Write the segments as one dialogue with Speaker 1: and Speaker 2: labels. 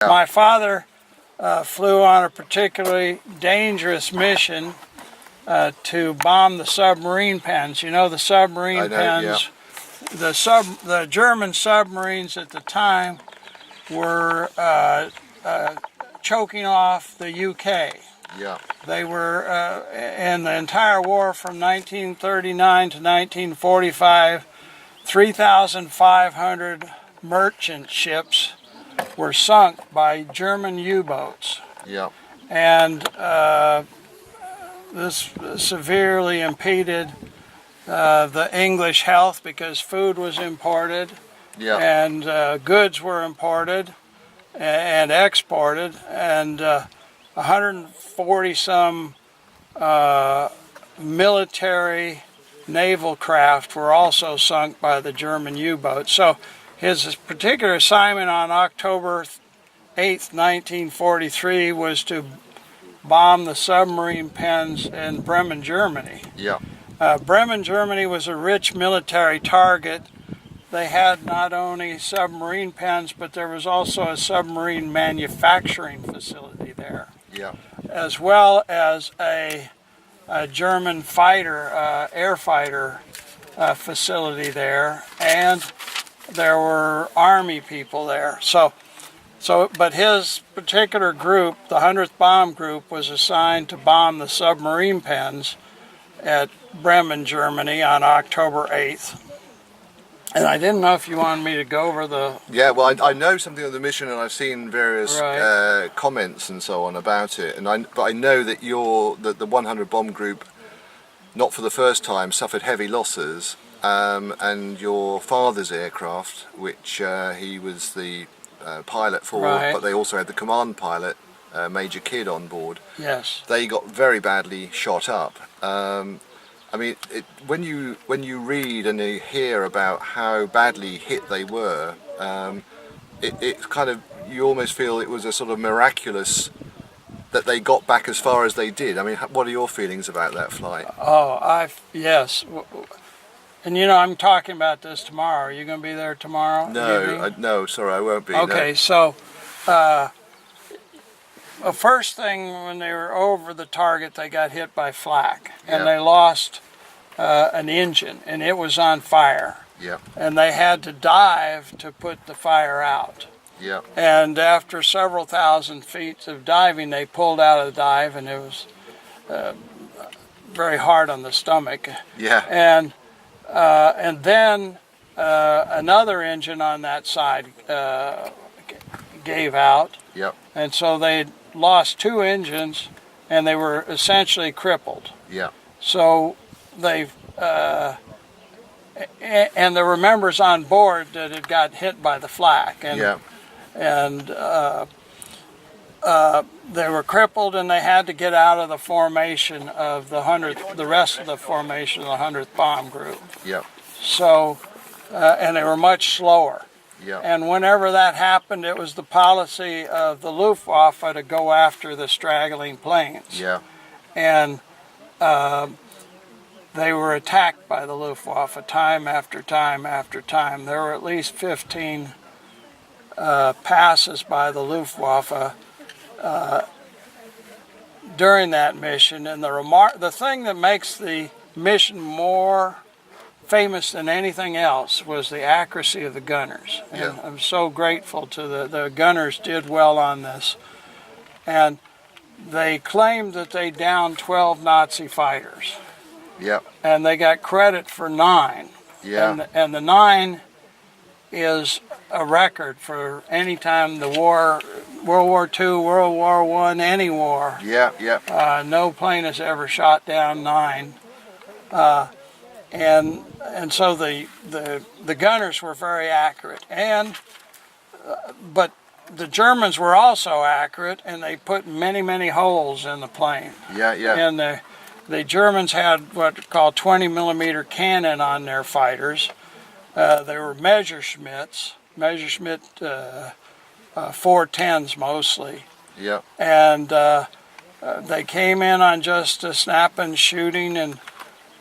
Speaker 1: My father flew on a particularly dangerous mission to bomb the submarine pens. You know the submarine pens? Yeah. The German submarines at the time were choking off the UK.
Speaker 2: Yeah.
Speaker 1: They were in the entire war from 1939 to 1945, 3,500 merchant ships were sunk by German U-boats.
Speaker 2: Yeah.
Speaker 1: And this severely impeded the English health because food was imported.
Speaker 2: Yeah.
Speaker 1: And goods were imported and exported, and 140 some military naval craft were also sunk by the German U-boats. So his particular assignment on October 8th, 1943 was to bomb the submarine pens in Bremen, Germany.
Speaker 2: Yeah.
Speaker 1: Bremen, Germany was a rich military target. They had not only submarine pens, but there was also a submarine manufacturing facility there.
Speaker 2: Yeah.
Speaker 1: As well as a German fighter, air fighter facility there, and there were army people there. But his particular group, the 100th Bomb Group, was assigned to bomb the submarine pens at Bremen, Germany on October 8th. And I didn't know if you wanted me to go over the...
Speaker 2: Yeah, well, I know something of the mission, and I've seen various comments and so on about it. But I know that the 100 Bomb Group, not for the first time, suffered heavy losses. And your father's aircraft, which he was the pilot for, but they also had the command pilot, Major Kidd, on board.
Speaker 1: Yes.
Speaker 2: They got very badly shot up. I mean, when you read and you hear about how badly hit they were, it kind of, you almost feel it was a sort of miraculous that they got back as far as they did. I mean, what are your feelings about that flight?
Speaker 1: Oh, yes. And you know, I'm talking about this tomorrow. Are you going to be there tomorrow?
Speaker 2: No, no, sorry, I won't be.
Speaker 1: Okay,
Speaker 2: no.
Speaker 1: So the first thing, when they were over the target, they got hit by flak, and they lost an engine, and it was on fire.
Speaker 2: Yeah.
Speaker 1: And they had to dive to put the fire out.
Speaker 2: Yeah.
Speaker 1: And after several thousand feet of diving, they pulled out of the dive, and it was very hard on the stomach.
Speaker 2: Yeah.
Speaker 1: And then another engine on that side gave out.
Speaker 2: Yep.
Speaker 1: And so they lost two engines, and they were essentially crippled.
Speaker 2: Yeah.
Speaker 1: So they and there were members on board that had got hit by the flak, and they were crippled, and they had to get out of the formation of the rest of the formation of the 100th Bomb Group.
Speaker 2: Yeah.
Speaker 1: So, and they were much slower.
Speaker 2: Yeah.
Speaker 1: And whenever that happened, it was the policy of the Luftwaffe to go after the straggling planes.
Speaker 2: Yeah.
Speaker 1: And they were attacked by the Luftwaffe time after time after time. There were at least 15 passes by the Luftwaffe during that mission. And the thing that makes the mission more famous than anything else was the accuracy of the gunners. And I'm so grateful to the gunners did well on this. And they claimed that they downed 12 Nazi fighters.
Speaker 2: Yep.
Speaker 1: And they got credit for 9.
Speaker 2: Yeah.
Speaker 1: And the 9 is a record for any time the war, World War II, World War I, any war.
Speaker 2: Yeah, yeah.
Speaker 1: No plane has ever shot down 9. And so the gunners were very accurate. But the Germans were also accurate, and they put many, many holes in the plane.
Speaker 2: Yeah, yeah.
Speaker 1: And the Germans had what are called 20-millimeter cannon on their fighters. They were Messerschmitt 410s mostly.
Speaker 2: Yeah.
Speaker 1: And they came in on just a snapping shooting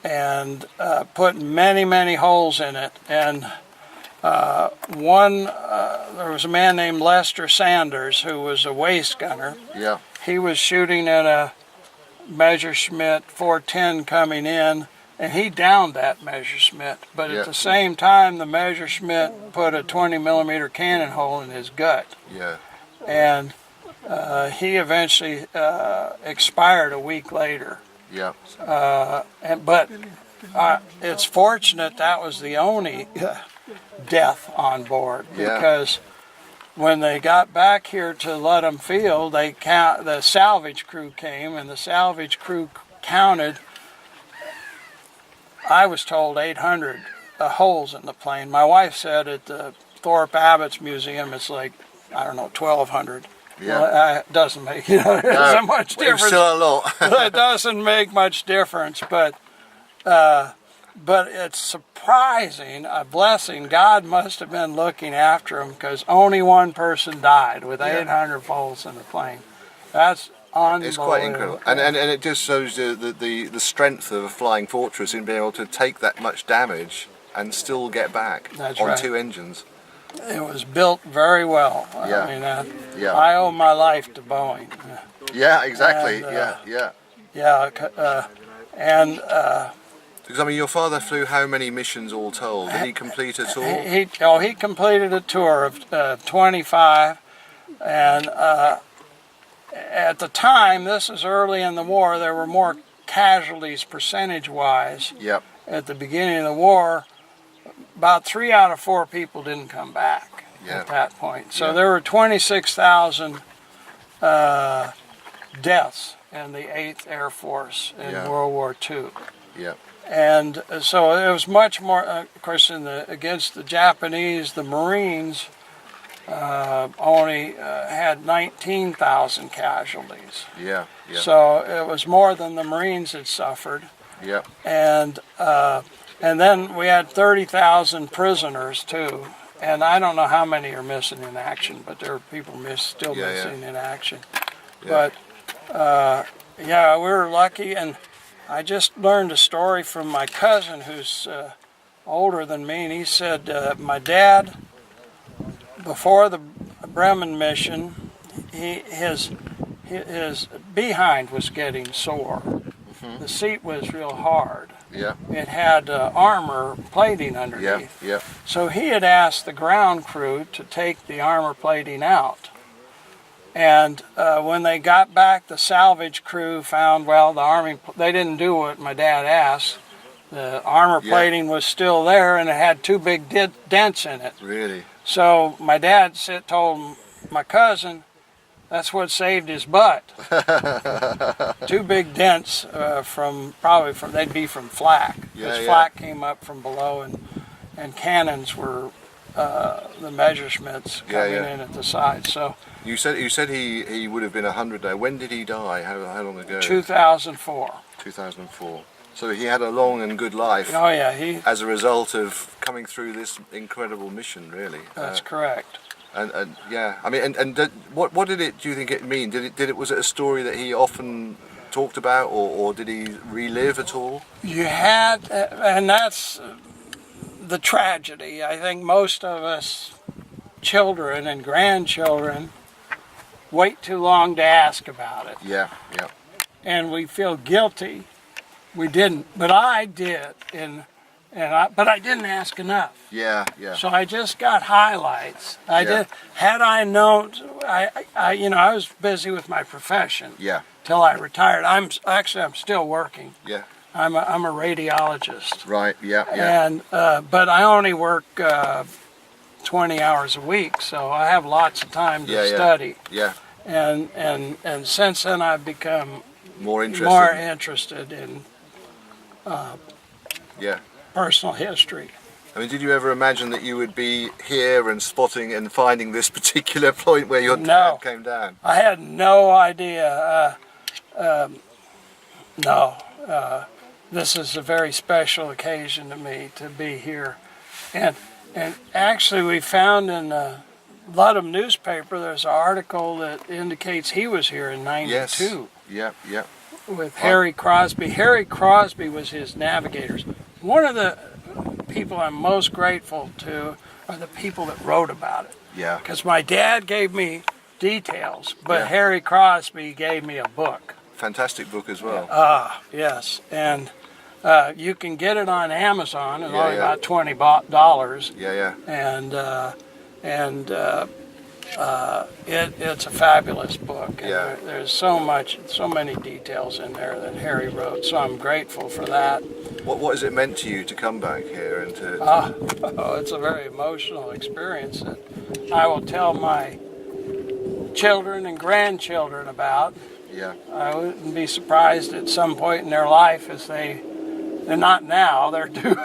Speaker 1: and put many, many holes in it. And There was a man named Lester Sanders who was a waist gunner.
Speaker 2: Yeah.
Speaker 1: He was shooting at a Messerschmitt 410 coming in, and he downed that Messerschmitt. But at the same time, the Messerschmitt put a 20 millimeter cannon hole in his gut.
Speaker 2: Yeah.
Speaker 1: And he eventually expired a week later.
Speaker 2: Yeah.
Speaker 1: But it's fortunate that was the only death on board, because when they got back here to Ludham Field, the salvage crew came, and the salvage crew counted, I was told, 800 holes in the plane. My wife said at the Thorpe Abbotts Museum it's like, I don't know, 1,200.
Speaker 2: Yeah.
Speaker 1: Well, it doesn't make, it doesn't much difference.
Speaker 2: Still a lot.
Speaker 1: It doesn't make much difference, but it's surprising, a blessing. God must have been looking after him, because only one person died with 800 volts in the plane. That's unbelievable. It's quite incredible,
Speaker 2: and it just shows the strength of a flying fortress in being able to take that much damage and still get back.
Speaker 1: That's
Speaker 2: on
Speaker 1: right.
Speaker 2: 2 engines.
Speaker 1: It was built very well.
Speaker 2: Yeah.
Speaker 1: I mean, I owe my life to Boeing.
Speaker 2: Yeah, exactly.
Speaker 1: And,
Speaker 2: Because I mean, your father flew how many missions all told? Did he complete a tour?
Speaker 1: He completed a tour of 25, and at the time, this is early in the war, there were more casualties percentage-wise.
Speaker 2: Yep.
Speaker 1: At the beginning of the war, about 3 out of 4 people didn't come back at that point. So there were 26,000 deaths in the 8th Air Force in World War II.
Speaker 2: Yep.
Speaker 1: And so it was much more, of course, against the Japanese, the Marines only had 19,000 casualties.
Speaker 2: Yeah, yeah.
Speaker 1: So it was more than the Marines had suffered.
Speaker 2: Yeah.
Speaker 1: And then we had 30,000 prisoners too. And I don't know how many are missing in action, but there are people still missing in action. Yeah. But we were lucky, and I just learned a story from my cousin who's older than me, and he said my dad, before the Bremen mission, his behind was getting sore. Mm-hmm. The seat was real hard.
Speaker 2: Yeah.
Speaker 1: It had armor plating underneath.
Speaker 2: Yeah.
Speaker 1: So he had asked the ground crew to take the armor plating out. And when they got back, the salvage crew found, they didn't do what my dad asked. The armor plating was still there, and it had 2 big dents in it.
Speaker 2: Really?
Speaker 1: So my dad told my cousin, that's what saved his butt. 2 big dents they'd be from flak. Because flak came up from below, and cannons were the Messerschmitts coming in at the side. So
Speaker 2: you said he would have been 100 now. When did he die? How long ago?
Speaker 1: 2004.
Speaker 2: 2004. So he had a long and good life.
Speaker 1: Oh yeah,
Speaker 2: as a result of coming through this incredible mission, really.
Speaker 1: That's correct.
Speaker 2: And yeah, I mean, what do you think it mean? Was it a story that he often talked about, or did he relive at all?
Speaker 1: You had, and that's the tragedy. I think most of us, children and grandchildren, wait too long to ask about it.
Speaker 2: Yeah.
Speaker 1: And we feel guilty. We didn't, but I did, but I didn't ask enough.
Speaker 2: Yeah.
Speaker 1: So I just got highlights. Did. Had I known, I was busy with my profession.
Speaker 2: Yeah.
Speaker 1: Till I retired. I'm still working.
Speaker 2: Yeah.
Speaker 1: I'm a radiologist.
Speaker 2: Right. Yeah.
Speaker 1: And but I only work 20 hours a week, so I have lots of time to study.
Speaker 2: Yeah.
Speaker 1: And since then I've become
Speaker 2: more interested
Speaker 1: in
Speaker 2: yeah.
Speaker 1: personal history.
Speaker 2: I mean, did you ever imagine that you would be here and spotting and finding this particular point where your dad came down?
Speaker 1: I had no idea. This is a very special occasion to me to be here. And actually we found in the Ludham newspaper there's an article that indicates he was here in 92.
Speaker 2: Yes. Yeah. With
Speaker 1: Harry Crosby. Harry Crosby was his navigators. One of the people I'm most grateful to are the people that wrote about it.
Speaker 2: Yeah.
Speaker 1: Because my dad gave me details, but
Speaker 2: Yeah.
Speaker 1: Harry Crosby gave me a book.
Speaker 2: Fantastic book as well.
Speaker 1: Yes, and you can get it on Amazon. It's
Speaker 2: Yeah,
Speaker 1: only
Speaker 2: yeah.
Speaker 1: about $20.
Speaker 2: Yeah, yeah.
Speaker 1: And it's a fabulous book. And
Speaker 2: Yeah.
Speaker 1: there's so many details in there that Harry wrote. So I'm grateful for that.
Speaker 2: What has it meant to you to come back here and to
Speaker 1: It's a very emotional experience that I will tell my children and grandchildren about.
Speaker 2: yeah.
Speaker 1: I wouldn't be surprised at some point in their life as they're not now, they're too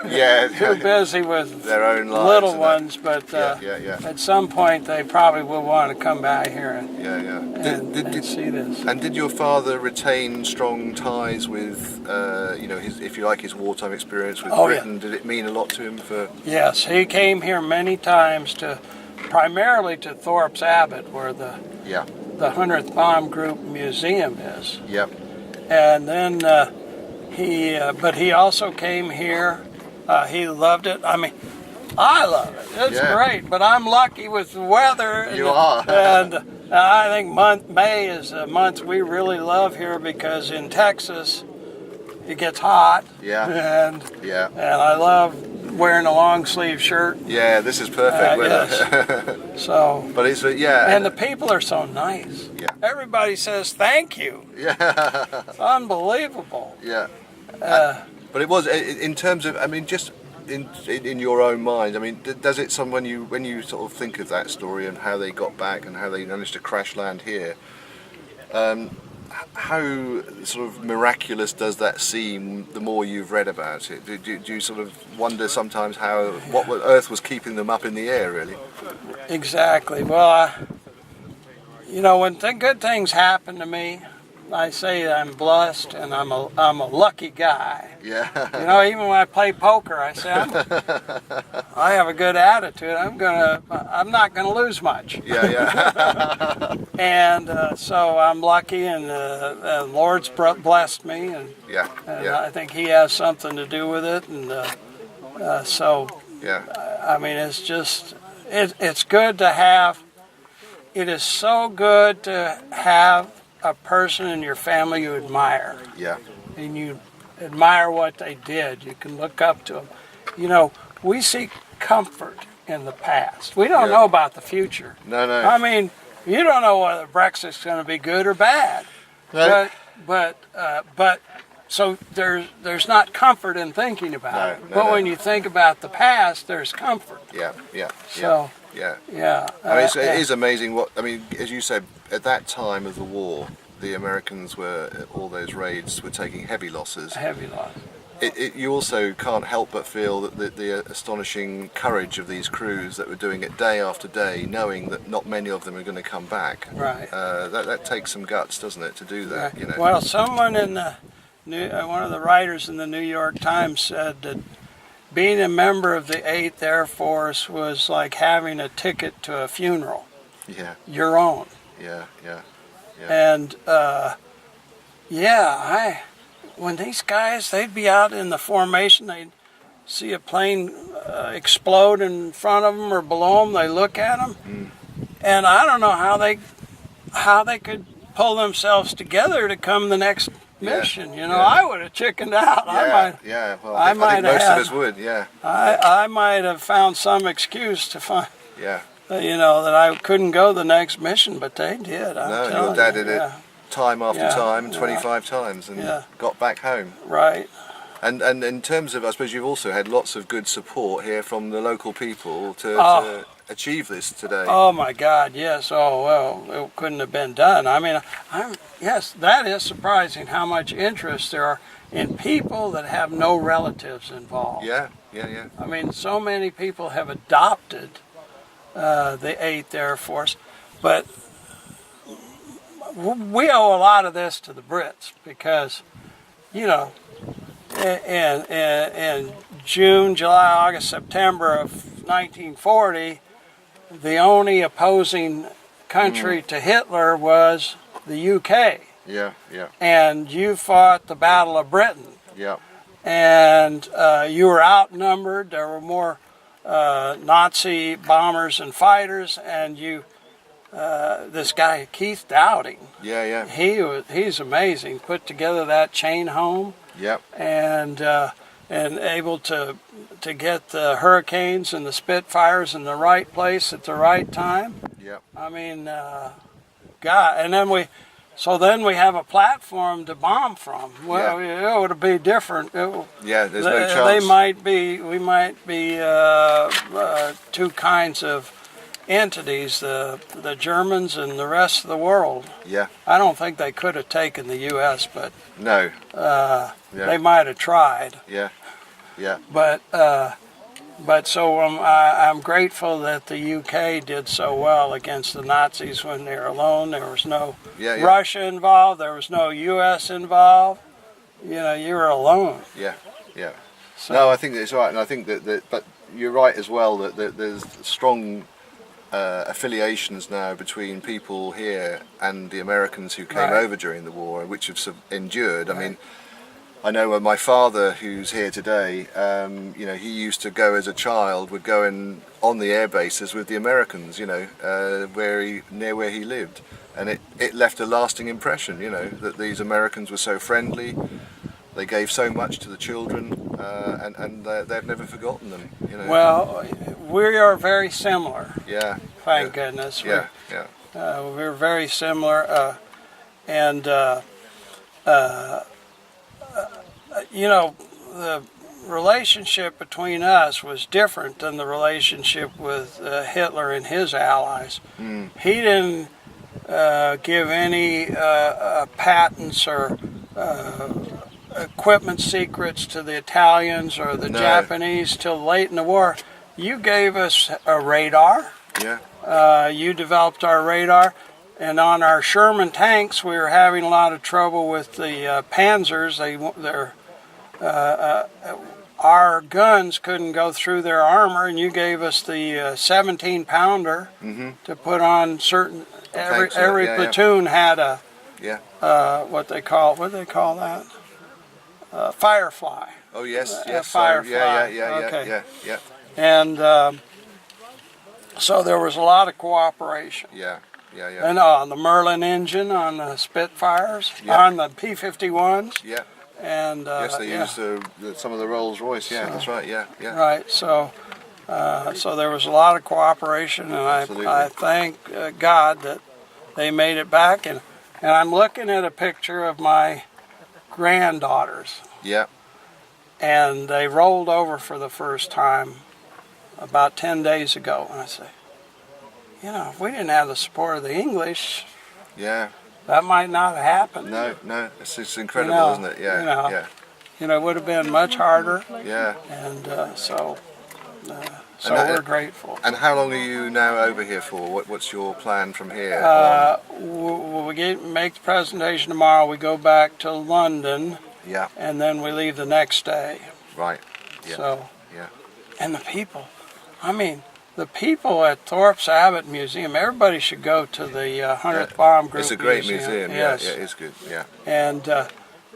Speaker 1: busy with
Speaker 2: their own lives
Speaker 1: little
Speaker 2: and
Speaker 1: ones, but
Speaker 2: yeah.
Speaker 1: at some point they probably will want to come back here and,
Speaker 2: Yeah.
Speaker 1: and see this.
Speaker 2: And did your father retain strong ties with, his, if you like, his wartime experience with Britain?
Speaker 1: Yeah.
Speaker 2: Did it mean a lot to him for?
Speaker 1: Yes, he came here many times primarily to Thorpe Abbotts, where the 100th Bomb Group Museum is.
Speaker 2: Yep.
Speaker 1: And then but he also came here. He loved it. I mean, I love it. It's great, but I'm lucky with the weather.
Speaker 2: You are.
Speaker 1: And I think May is a month we really love here because in Texas it gets hot.
Speaker 2: Yeah.
Speaker 1: And I love wearing a long sleeve shirt.
Speaker 2: Yeah, this is perfect weather.
Speaker 1: Yes. So.
Speaker 2: But it's and
Speaker 1: the people are so nice.
Speaker 2: Yeah.
Speaker 1: Everybody says thank you.
Speaker 2: Yeah.
Speaker 1: It's unbelievable.
Speaker 2: Yeah. But it was in terms of, I mean, just in your own mind. I mean, does it when you sort of think of that story and how they got back and how they managed to crash land here? How sort of miraculous does that seem the more you've read about it? Do you sort of wonder sometimes what Earth was keeping them up in the air, really?
Speaker 1: Exactly. Well, when good things happen to me, I say I'm blessed and I'm a lucky guy.
Speaker 2: Yeah.
Speaker 1: Even when I play poker, I say I have a good attitude. I'm not gonna lose much.
Speaker 2: Yeah.
Speaker 1: And so I'm lucky, and the Lord's blessed me, and I think He has something to do with it, and I mean, it's just it's good to have. It is so good to have a person in your family you admire.
Speaker 2: Yeah.
Speaker 1: And you admire what they did. You can look up to them. We seek comfort in the past. We don't know about the future.
Speaker 2: No.
Speaker 1: I mean, you don't know whether Brexit's going to be good or bad.
Speaker 2: No.
Speaker 1: But so there's not comfort in thinking about it. But when you think about the past, there's comfort.
Speaker 2: Yeah.
Speaker 1: So.
Speaker 2: Yeah. I mean, it is amazing as you said, at that time of the war, the Americans all those raids were taking heavy losses.
Speaker 1: Heavy loss.
Speaker 2: You also can't help but feel that the astonishing courage of these crews that were doing it day after day, knowing that not many of them are going to come back.
Speaker 1: Right.
Speaker 2: That takes some guts, doesn't it, to do that?
Speaker 1: Right. Well, someone one of the writers in the New York Times said that being a member of the 8th Air Force was like having a ticket to a funeral.
Speaker 2: Yeah.
Speaker 1: Your own.
Speaker 2: Yeah.
Speaker 1: And when these guys, they'd be out in the formation, they'd see a plane explode in front of them or below them, they look at them, and I don't know how they could pull themselves together to come the next mission. I would have chickened out.
Speaker 2: Well, I think most of us would. Yeah.
Speaker 1: I might have found some excuse to find.
Speaker 2: Yeah.
Speaker 1: That I couldn't go the next mission, but they did.
Speaker 2: Your dad did it time after time, 25 times, and got back home.
Speaker 1: Right.
Speaker 2: And in terms of, I suppose you've also had lots of good support here from the local people to achieve this today.
Speaker 1: Oh my God, yes. Oh well, it couldn't have been done. I mean, yes, that is surprising how much interest there are in people that have no relatives involved.
Speaker 2: Yeah.
Speaker 1: I mean, so many people have adopted the 8th Air Force, but we owe a lot of this to the Brits because, in June, July, August, September of 1940, the only opposing country to Hitler was the UK.
Speaker 2: Yeah.
Speaker 1: And you fought the Battle of Britain.
Speaker 2: Yeah.
Speaker 1: and you were outnumbered. There were more Nazi bombers and fighters, and this guy Keith Dowding.
Speaker 2: Yeah.
Speaker 1: He's amazing. Put together that chain home.
Speaker 2: Yep.
Speaker 1: And able to get the Hurricanes and the Spitfires in the right place at the right time.
Speaker 2: Yep.
Speaker 1: I mean, God, and then we have a platform to bomb from. Well, it would be different.
Speaker 2: There's no chance.
Speaker 1: We might be two kinds of entities, the Germans and the rest of the world.
Speaker 2: Yeah.
Speaker 1: I don't think they could have taken the U.S., but
Speaker 2: no.
Speaker 1: They might have tried.
Speaker 2: Yeah.
Speaker 1: But so I'm grateful that the UK did so well against the Nazis when they were alone. There was no Russia involved. There was no U.S. involved. You were alone.
Speaker 2: Yeah. So, no, I think that's right, and I think that but you're right as well that there's strong affiliations now between people here and the Americans who came over during the war, which have endured. I mean, I know my father, who's here today, he used to go as a child, would go in on the air bases with the Americans, near where he lived, and it left a lasting impression, that these Americans were so friendly. They gave so much to the children, and they've never forgotten them.
Speaker 1: Well, we are very similar.
Speaker 2: Yeah.
Speaker 1: Thank goodness.
Speaker 2: Yeah.
Speaker 1: We're very similar, and the relationship between us was different than the relationship with Hitler and his allies. He didn't give any patents or equipment secrets to the Italians or the Japanese till late in the war. You gave us a radar.
Speaker 2: Yeah.
Speaker 1: You developed our radar. And on our Sherman tanks, we were having a lot of trouble with the Panzers. Our guns couldn't go through their armor, and you gave us the 17-pounder to put on certain. Every platoon had a what they call that? Firefly.
Speaker 2: Oh yes.
Speaker 1: Firefly.
Speaker 2: Yeah.
Speaker 1: And so there was a lot of cooperation.
Speaker 2: Yeah.
Speaker 1: And on the Merlin engine, on the Spitfires, on the P-51s.
Speaker 2: Yeah.
Speaker 1: And
Speaker 2: yes, they used some of the Rolls Royce. Yeah, that's right. Yeah.
Speaker 1: Right. So there was a lot of cooperation, and I thank God that they made it back. And I'm looking at a picture of my granddaughters.
Speaker 2: Yeah.
Speaker 1: And they rolled over for the first time about 10 days ago, and I say, if we didn't have the support of the English, that might not have happened.
Speaker 2: No, it's incredible, isn't it? Yeah.
Speaker 1: It would have been much harder.
Speaker 2: Yeah.
Speaker 1: And so we're grateful.
Speaker 2: And how long are you now over here for? What's your plan from here?
Speaker 1: We make the presentation tomorrow. We go back to London.
Speaker 2: Yeah.
Speaker 1: And then we leave the next day.
Speaker 2: Right. Yeah.
Speaker 1: So.
Speaker 2: Yeah.
Speaker 1: And the people. I mean, the people at Thorpe Abbotts Museum, everybody should go to the 100th Bomb Group.
Speaker 2: It's a great museum.
Speaker 1: Yes.
Speaker 2: Yeah, it's good. Yeah.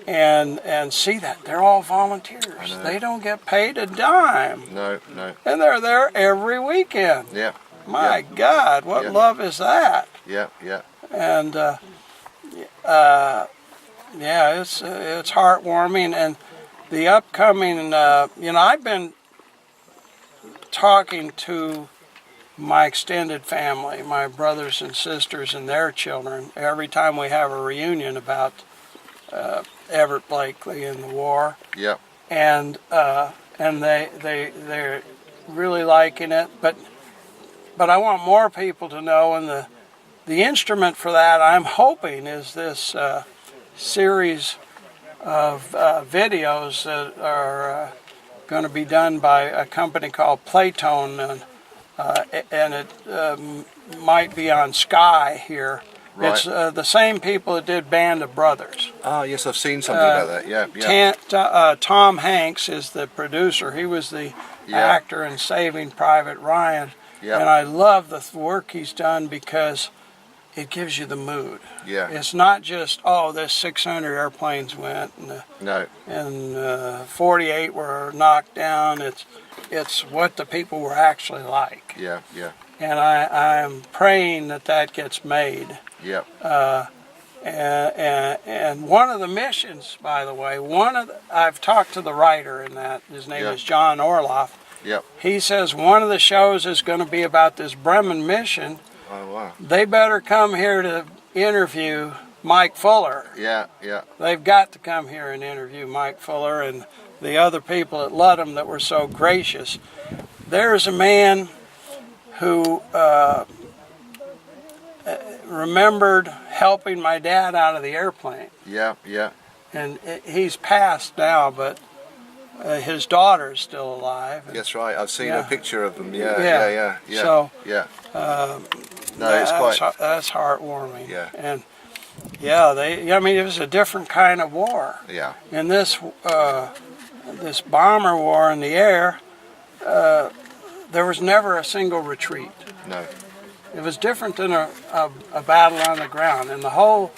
Speaker 1: And see that they're all volunteers. They don't get paid a dime.
Speaker 2: No.
Speaker 1: And they're there every weekend.
Speaker 2: Yeah.
Speaker 1: My God, what love is that?
Speaker 2: Yeah.
Speaker 1: And it's heartwarming. And the upcoming, I've been talking to my extended family, my brothers and sisters and their children, every time we have a reunion about Everett Blakely and the war.
Speaker 2: Yeah.
Speaker 1: And they're really liking it, but I want more people to know, and the instrument for that, I'm hoping, is this series of videos that are going to be done by a company called Playtone, and it might be on Sky here.
Speaker 2: Right.
Speaker 1: It's the same people that did Band of Brothers.
Speaker 2: Oh, yes, I've seen something about that. Yeah.
Speaker 1: Tom Hanks is the producer. He was the actor in Saving Private Ryan.
Speaker 2: Yeah.
Speaker 1: And I love the work he's done because it gives you the mood.
Speaker 2: Yeah.
Speaker 1: It's not just, oh, there's 600 airplanes went and 48 were knocked down. It's what the people were actually like.
Speaker 2: Yeah, yeah.
Speaker 1: And I'm praying that gets made.
Speaker 2: Yep.
Speaker 1: And one of the missions, by the way, I've talked to the writer in that. His name is John Orloff.
Speaker 2: Yep.
Speaker 1: He says one of the shows is going to be about this Bremen mission.
Speaker 2: Oh, wow.
Speaker 1: They better come here to interview Mike Fuller.
Speaker 2: Yeah, yeah.
Speaker 1: They've got to come here and interview Mike Fuller and the other people at Ludham that were so gracious. There's a man who remembered helping my dad out of the airplane.
Speaker 2: Yeah, yeah.
Speaker 1: And he's passed now, but his daughter's still alive.
Speaker 2: That's right. I've seen a picture of them. Yeah.
Speaker 1: So,
Speaker 2: yeah.
Speaker 1: That's heartwarming.
Speaker 2: Yeah.
Speaker 1: And it was a different kind of war.
Speaker 2: Yeah.
Speaker 1: In this bomber war in the air, there was never a single retreat.
Speaker 2: No.
Speaker 1: It was different than a battle on the ground. In the whole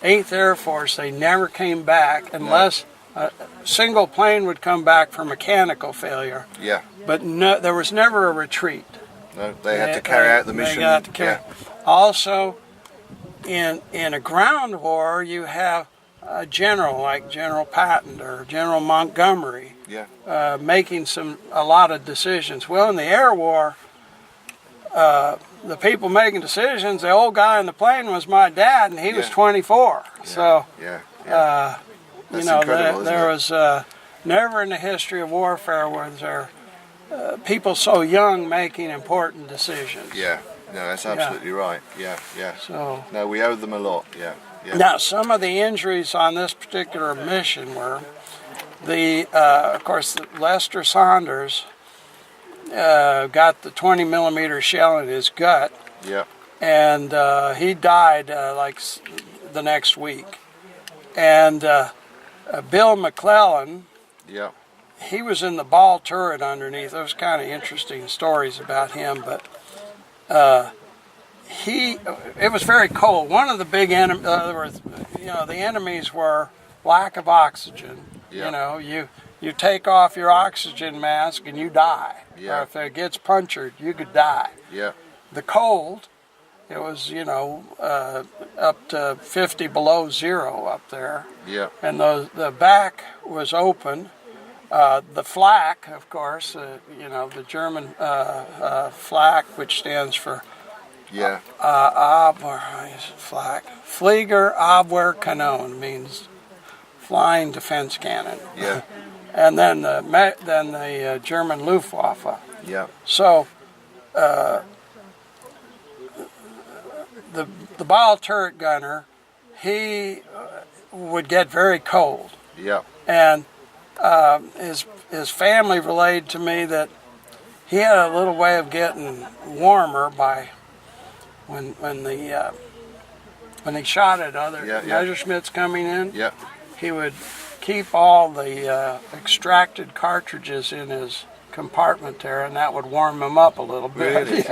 Speaker 1: 8th Air Force, they never came back unless a single plane would come back for mechanical failure.
Speaker 2: Yeah.
Speaker 1: But no, there was never a retreat.
Speaker 2: No, they had to carry out the mission.
Speaker 1: They got to carry. Also, in a ground war, you have a general like General Patton or General Montgomery making a lot of decisions. Well, in the air war, the people making decisions, the old guy in the plane was my dad, and he was 24.
Speaker 2: Yeah.
Speaker 1: So,
Speaker 2: there
Speaker 1: was never in the history of warfare where there people so young making important decisions.
Speaker 2: Yeah, no, that's absolutely right. Yeah, yeah.
Speaker 1: So,
Speaker 2: no, we owe them a lot. Yeah, yeah.
Speaker 1: Now, some of the injuries on this particular mission were of course, Lester Saunders got the 20 millimeter shell in his gut.
Speaker 2: Yeah.
Speaker 1: And he died like the next week. And Bill McClellan, he was in the ball turret underneath. There was kind of interesting stories about him, but it was very cold. One of the big enemies, the enemies were lack of oxygen.
Speaker 2: Yeah.
Speaker 1: You take off your oxygen mask and you die.
Speaker 2: Yeah.
Speaker 1: Or if it gets punctured, you could die.
Speaker 2: Yeah.
Speaker 1: The cold, it was, up to 50 below zero up there.
Speaker 2: Yeah.
Speaker 1: And the back was open. The flak, of course, the German flak, which stands for Flieger Abwehrkanone, means flying defense cannon.
Speaker 2: Yeah.
Speaker 1: And then the German Luftwaffe.
Speaker 2: Yeah.
Speaker 1: So the ball turret gunner, he would get very cold.
Speaker 2: Yeah.
Speaker 1: And his family relayed to me that he had a little way of getting warmer by when he shot at other Messerschmitts coming in.
Speaker 2: Yeah.
Speaker 1: He would keep all the extracted cartridges in his compartment there, and that would warm him up a little bit.
Speaker 2: Really?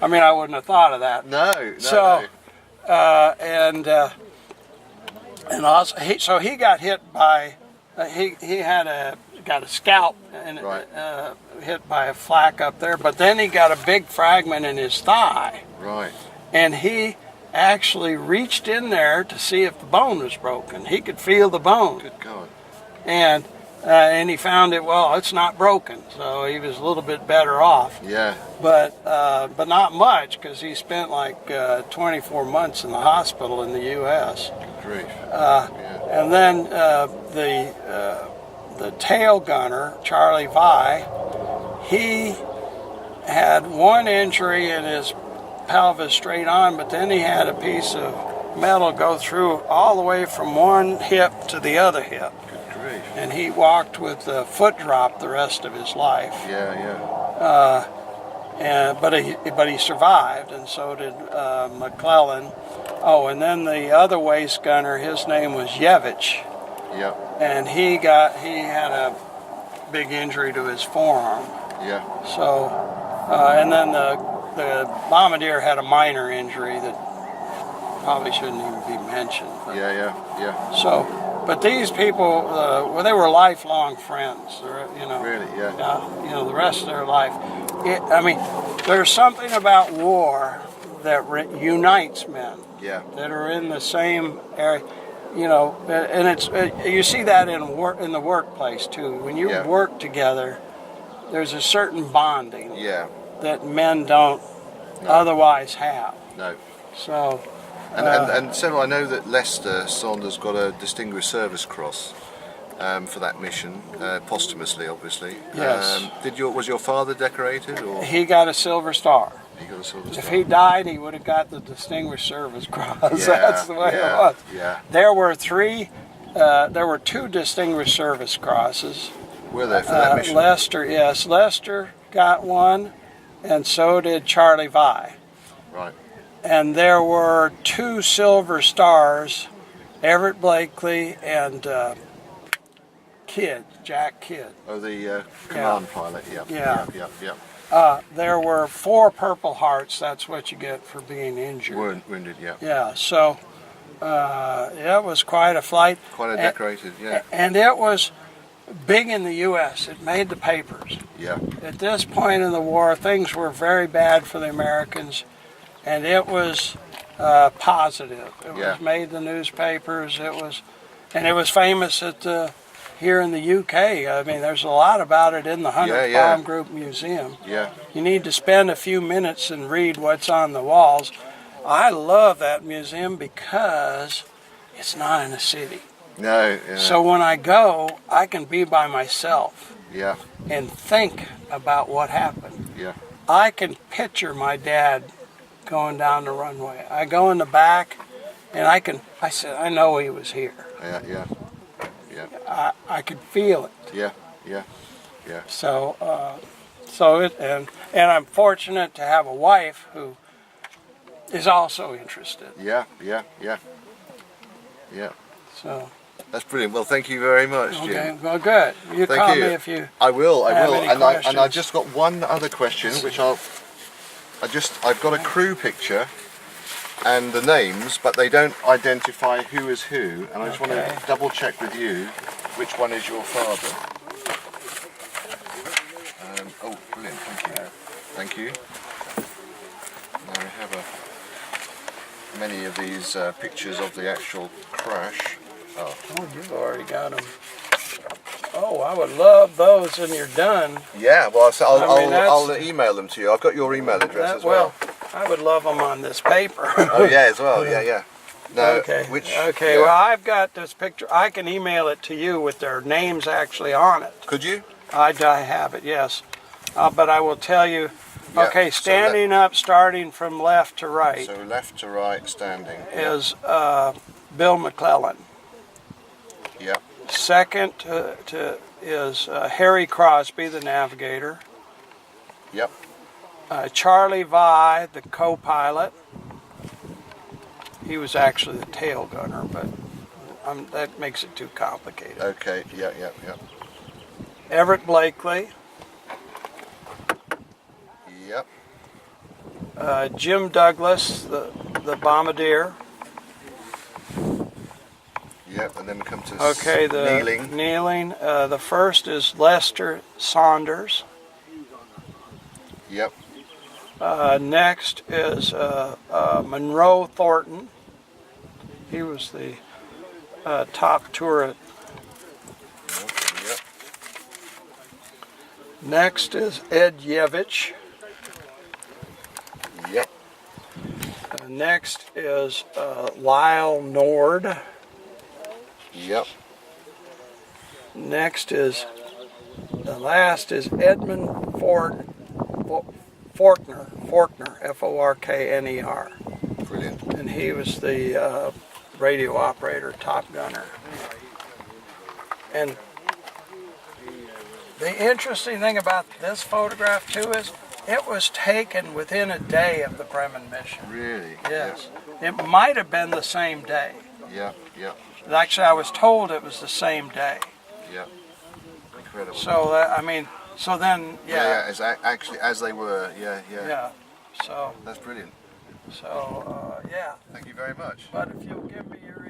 Speaker 1: I mean, I wouldn't have thought of that.
Speaker 2: No.
Speaker 1: So, so he got hit by he got a scalp and hit by a flak up there, but then he got a big fragment in his thigh.
Speaker 2: Right.
Speaker 1: And he actually reached in there to see if the bone was broken. He could feel the bone.
Speaker 2: Good God.
Speaker 1: And he found it's not broken, so he was a little bit better off.
Speaker 2: Yeah.
Speaker 1: But not much, because he spent like 24 months in the hospital in the U.S.
Speaker 2: Grief.
Speaker 1: And then the tail gunner, Charlie Vi, he had one injury in his pelvis straight on, but then he had a piece of metal go through all the way from one hip to the other hip.
Speaker 2: Good grief.
Speaker 1: And he walked with a foot drop the rest of his life.
Speaker 2: Yeah.
Speaker 1: But he survived, and so did McClellan. Oh, and then the other waist gunner, his name was Yevich.
Speaker 2: Yeah.
Speaker 1: And he had a big injury to his forearm.
Speaker 2: Yeah.
Speaker 1: So, and then the bombardier had a minor injury that probably shouldn't even be mentioned. But,
Speaker 2: yeah.
Speaker 1: So, but these people, well, they were lifelong friends.
Speaker 2: Really, yeah.
Speaker 1: Yeah, the rest of their life. I mean, there's something about war that unites men.
Speaker 2: Yeah.
Speaker 1: That are in the same area. And it's you see that in the workplace too. When you work together, there's a certain bonding that men don't otherwise have.
Speaker 2: No.
Speaker 1: So.
Speaker 2: And so I know that Lester Saunders got a Distinguished Service Cross for that mission, posthumously, obviously.
Speaker 1: Yes.
Speaker 2: Was your father decorated, or
Speaker 1: he got a Silver Star?
Speaker 2: He got a Silver Star.
Speaker 1: If he died, he would have got the Distinguished Service Cross.
Speaker 2: Yeah,
Speaker 1: That's the way it was.
Speaker 2: Yeah.
Speaker 1: There were two Distinguished Service Crosses.
Speaker 2: Were there for that mission?
Speaker 1: Lester got one, and so did Charlie Vi.
Speaker 2: Right.
Speaker 1: And there were 2 Silver Stars, Everett Blakely and Jack Kidd.
Speaker 2: Oh, the command pilot,
Speaker 1: Yeah.
Speaker 2: Yeah.
Speaker 1: There were 4 Purple Hearts. That's what you get for being injured.
Speaker 2: Wounded, yeah.
Speaker 1: Yeah, so it was quite a flight.
Speaker 2: Quite a decorated, yeah.
Speaker 1: And it was big in the U.S. It made the papers.
Speaker 2: Yeah.
Speaker 1: At this point in the war, things were very bad for the Americans, and it was positive. It was made the newspapers. It was famous here in the UK. I mean, there's a lot about it in the 100th Bomb Group Museum.
Speaker 2: Yeah.
Speaker 1: You need to spend a few minutes and read what's on the walls. I love that museum because it's not in a city.
Speaker 2: No. Yeah.
Speaker 1: So when I go, I can be by myself.
Speaker 2: Yeah.
Speaker 1: And think about what happened.
Speaker 2: Yeah.
Speaker 1: I can picture my dad going down the runway. I go in the back, and I said, I know he was here.
Speaker 2: Yeah.
Speaker 1: I could feel it.
Speaker 2: Yeah.
Speaker 1: So, and I'm fortunate to have a wife who is also interested.
Speaker 2: Yeah.
Speaker 1: So.
Speaker 2: That's brilliant. Well, thank you very much, Jim.
Speaker 1: Okay. Well, good. You
Speaker 2: thank
Speaker 1: call
Speaker 2: you.
Speaker 1: me if you.
Speaker 2: I will. And I've just got one other question, which I've got a crew picture and the names, but they don't identify who is who, and I just want to double check with you which one is your father. Oh, brilliant! Thank you. Now I have many of these pictures of the actual crash.
Speaker 1: Oh, you've already got them. Oh, I would love those when you're done.
Speaker 2: Yeah, well, I'll email them to you. I've got your email address as well.
Speaker 1: I would love them on this paper.
Speaker 2: Oh, yeah, as well. Yeah. No,
Speaker 1: Okay. Well, I've got this picture. I can email it to you with their names actually on it.
Speaker 2: Could you?
Speaker 1: I have it, yes. But I will tell you. Yeah, okay, standing up, starting from left to right.
Speaker 2: So left to right, standing.
Speaker 1: Is Bill McClellan.
Speaker 2: Yeah.
Speaker 1: Second is Harry Crosby, the navigator.
Speaker 2: Yep.
Speaker 1: Charlie Vi, the co-pilot. He was actually the tail gunner, but that makes it too complicated.
Speaker 2: Okay, yeah.
Speaker 1: Everett Blakely.
Speaker 2: Yep.
Speaker 1: Jim Douglas, the bombardier.
Speaker 2: Yep, and then we come to
Speaker 1: kneeling. The first is Lester Saunders.
Speaker 2: Yep.
Speaker 1: Next is Monroe Thornton. He was the top turret.
Speaker 2: Yep.
Speaker 1: Next is Ed Yevich.
Speaker 2: Yep.
Speaker 1: Next is Lyle Nord.
Speaker 2: Yep.
Speaker 1: Next is, the last is Edmund Faulkner, F-O-R-K-N-E-R.
Speaker 2: Brilliant.
Speaker 1: And he was the radio operator, top gunner. And the interesting thing about this photograph too is it was taken within a day of the Bremen mission.
Speaker 2: Really?
Speaker 1: Yes. It might have been the same day.
Speaker 2: Yeah.
Speaker 1: Actually, I was told it was the same day.
Speaker 2: Yeah. Incredible.
Speaker 1: So, so then,
Speaker 2: Yeah, actually, as they were, yeah.
Speaker 1: So
Speaker 2: That's brilliant.
Speaker 1: so yeah.
Speaker 2: Thank you very much.
Speaker 1: But if you'll give me your